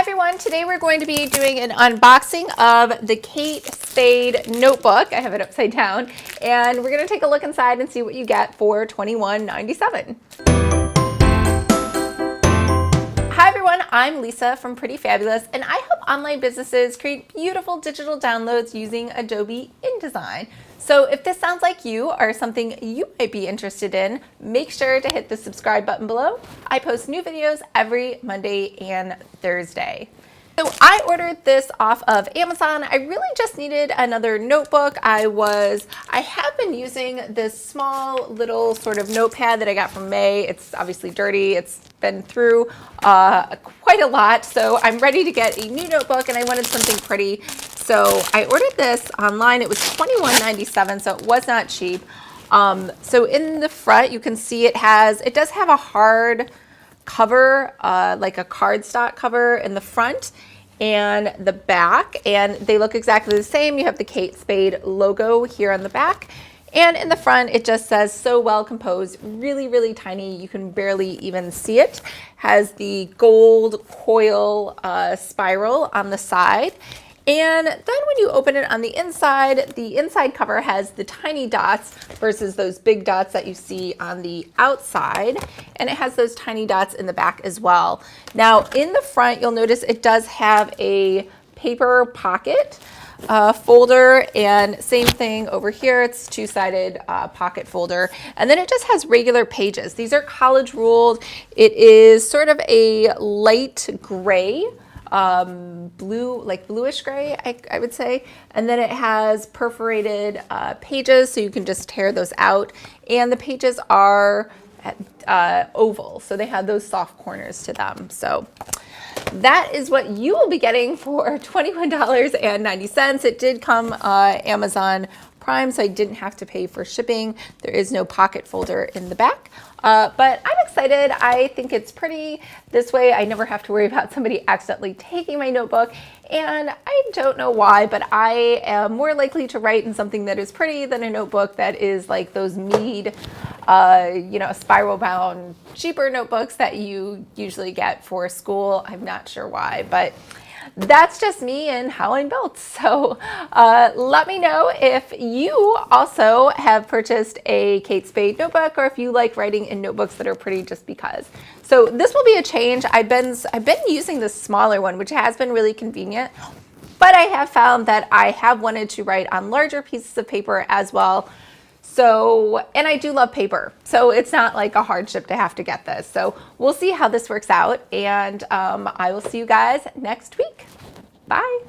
everyone, today we're going to be doing an unboxing of the Kate Spade Notebook. I have it upside down, and we're going to take a look inside and see what you get for $21.97. Hi everyone, I'm Lisa from Pretty Fabulous, and I help online businesses create beautiful digital downloads using Adobe InDesign. So if this sounds like you or something you might be interested in, make sure to hit the subscribe button below. I post new videos every Monday and Thursday. So I ordered this off of Amazon. I really just needed another notebook. I have been using this small little sort of notepad that I got from May. It's obviously dirty. It's been through quite a lot. So I'm ready to get a new notebook, and I wanted something pretty. So I ordered this online. It was $21.97, so it was not cheap. So in the front, you can see it does have a hard cover, like a cardstock cover in the front and the back, and they look exactly the same. You have the Kate Spade logo here on the back, and in the front it just says "so well composed," really, really tiny. You can barely even see it. Has the gold coil spiral on the side. And then when you open it on the inside cover has the tiny dots versus those big dots that you see on the outside. And it has those tiny dots in the back as well. Now in the front, you'll notice it does have a paper pocket folder, and same thing over here. It's two-sided pocket folder. And then it just has regular pages. These are college ruled. It is sort of a light gray. Blue, like bluish gray, I would say. And then it has perforated pages, so you can just tear those out. And the pages are oval, so they have those soft corners to them. So that is what you will be getting for $21.90. It did come Amazon Prime, so I didn't have to pay for shipping. There is no pocket folder in the back. But I'm excited. I think it's pretty. This way I never have to worry about somebody accidentally taking my notebook. And I don't know why, but I am more likely to write in something that is pretty than a notebook that is like those Mead, spiral bound, cheaper notebooks that you usually get for school. I'm not sure why, but that's just me and how I'm built. So let me know if you also have purchased a Kate Spade notebook, or if you like writing in notebooks that are pretty just because. So this will be a change. I've been using this smaller one, which has been really convenient, but I have found that I have wanted to write on larger pieces of paper as well. So, and I do love paper, so it's not like a hardship to have to get this. So we'll see how this works out, and I will see you guys next week. Bye.